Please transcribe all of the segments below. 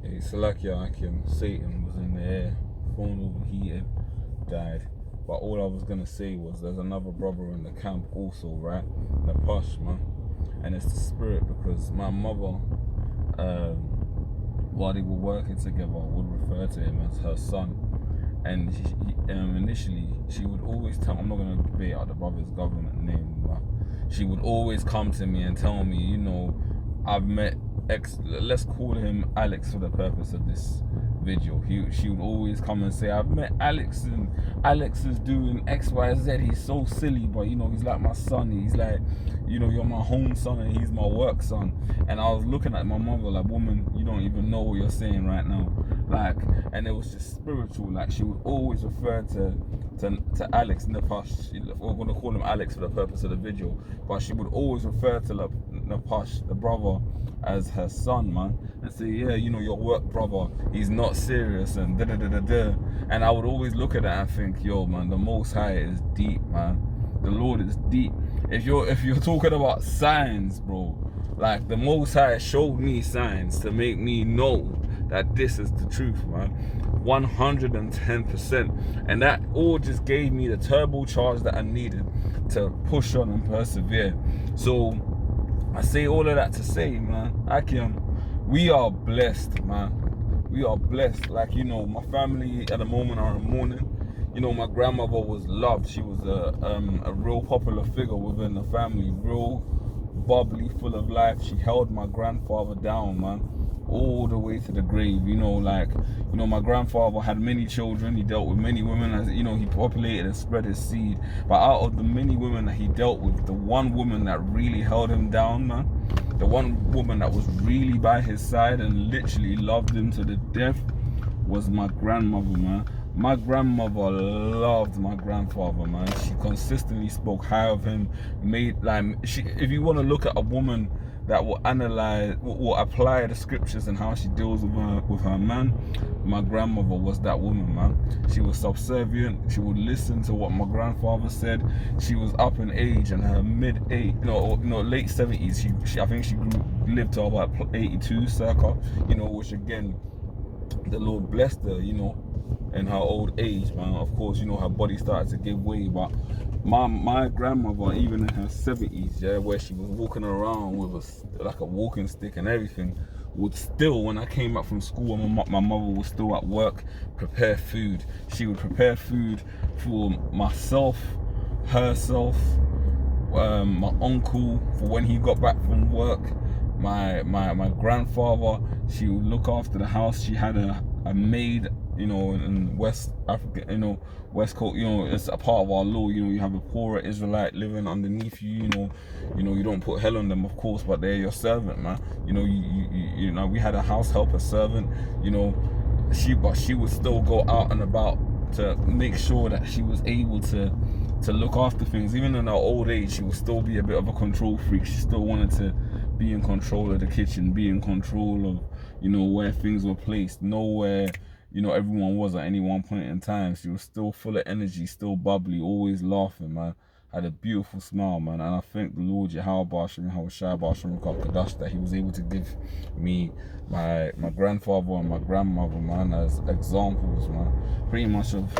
It's like Satan was in the air, phone overheated, died. But all I was gonna say was there's another brother in the camp also, right? The Posh man. And it's the spirit because my mother, while they were working together, would refer to him as her son. And initially, she would always tell, I'm not going to debate out the brother's government name, but she would always come to me and tell me, I've met let's call him Alex for the purpose of this video. She would always come and say, I've met Alex and Alex is doing X, Y, Z. He's so silly, but he's like my son. He's like, you're my home son and he's my work son. And I was looking at my mother like, woman, you don't even know what you're saying right now. Like, and it was just spiritual. Like, she would always refer to Alex in the past. We're going to call him Alex for the purpose of the video, but she would always refer to Napash, the brother, as her son, man, and say, yeah, your work brother, he's not serious, and da-da-da-da-da. And I would always look at that and think, yo, man, the Most High is deep, man. The Lord is deep. If you're talking about signs, bro, like, the Most High showed me signs to make me know that this is the truth, man. 110%. And that all just gave me the turbocharge that I needed to push on and persevere. So I say all of that to say, man, we are blessed, man. We are blessed. Like, my family at the moment are in mourning. My grandmother was loved. She was a real popular figure within the family, real bubbly, full of life. She held my grandfather down, man, all the way to the grave. My grandfather had many children. He dealt with many women, as he populated and spread his seed. But out of the many women that he dealt with, the one woman that really held him down, man, the one woman that was really by his side and literally loved him to the death, was my grandmother, man. My grandmother loved my grandfather, man. She consistently spoke high of him. If you want to look at a woman that will analyze, will apply the scriptures and how she deals with her man, my grandmother was that woman, man. She was subservient. She would listen to what my grandfather said. She was up in age, in her late 70s. I think she lived to about 82 circa, which again, the Lord blessed her, in her old age, man. Of course, her body started to give way, but my grandmother, even in her 70s, yeah, where she was walking around with like a walking stick and everything, would still, when I came back from school and my mother was still at work, prepare food. She would prepare food for myself, herself, my uncle, for when he got back from work, my grandfather. She would look after the house. She had a maid, in West Africa, West Coast, it's a part of our law. You have a poorer Israelite living underneath you. You don't put hell on them, of course, but they're your servant, man. We had a house helper servant. She would still go out and about to make sure that she was able to look after things. Even in her old age, she would still be a bit of a control freak. She still wanted to be in control of the kitchen, be in control of, where things were placed, know where, everyone was at any one point in time. She was still full of energy, still bubbly, always laughing, man. Had a beautiful smile, man. And I thank the Lord Yahweh Basham, Hawashai Basham Kadash, that he was able to give me my grandfather and my grandmother, man, as examples, man. Pretty much of,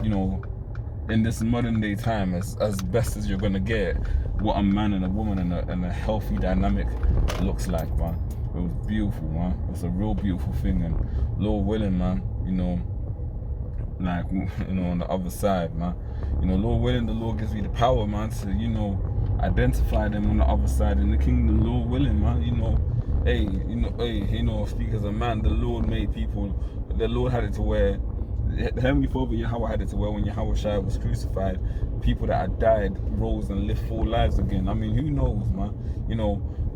in this modern day time, as best as you're gonna get, what a man and a woman and a healthy dynamic looks like, man. It was beautiful, man. It's a real beautiful thing, and Lord willing, man, on the other side, man, Lord willing, the Lord gives me the power, man, to, identify them on the other side in the kingdom. Lord willing, man, speak as a man. The Lord made people. The Lord had it to where the Heavenly Father Yahweh had it to where when Yahweh Shai was crucified, people that had died rose and lived full lives again. I mean, who knows, man?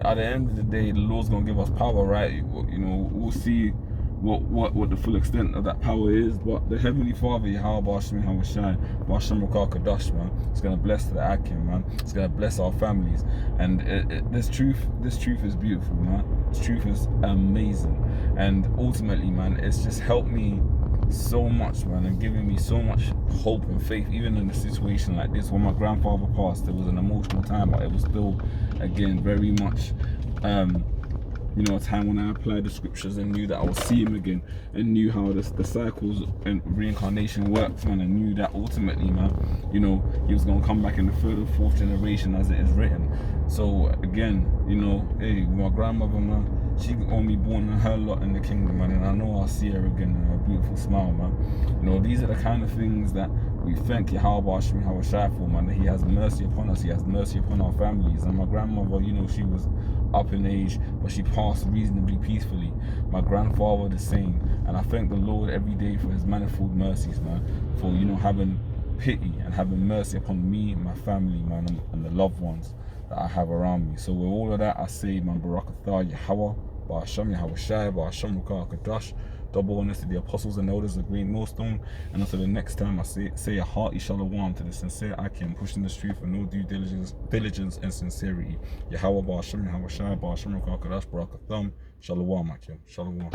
At the end of the day, the Lord's gonna give us power, right? We'll see what the full extent of that power is. But the Heavenly Father Yahweh Basham Hawashai Basham Kadash, man, it's gonna bless the Akim, man. It's gonna bless our families, and this truth is beautiful, man. This truth is amazing, and ultimately, man, it's just helped me so much, man, and giving me so much hope and faith, even in a situation like this. When my grandfather passed, it was an emotional time, but it was still, again, very much you know, a time when I applied the scriptures and knew that I would see him again, and knew how the cycles and reincarnation works, man, and knew that ultimately, man, you know, he was gonna come back in the third or fourth generation as it is written. So again, you know, hey, my grandmother, man, she only born in her lot in the kingdom, man, and I know I'll see her again in her beautiful smile, man. You know, these are the kind of things that we thank Yahweh Hashem Hawashai for, man, that he has mercy upon us, he has mercy upon our families. And my grandmother, you know, she was up in age, but she passed reasonably peacefully. My grandfather the same. And I thank the Lord every day for his manifold mercies, man, for, you know, having pity and having mercy upon me and my family, man, and the loved ones that I have around me. So with all of that, I say, man, Barakatah Yahweh, Ba'asham Yahawashi, Ba'asham Rukah Kadash. Double honors to the apostles and elders of Great Millstone. And until the next time, I say a hearty shalom to the sincere Akim, pushing the street for no due diligence and sincerity. Yahweh Ba'asham Yahawashi, Ba'asham Rukah Kadash, Barakatah. Shalom, Akim. Shalom.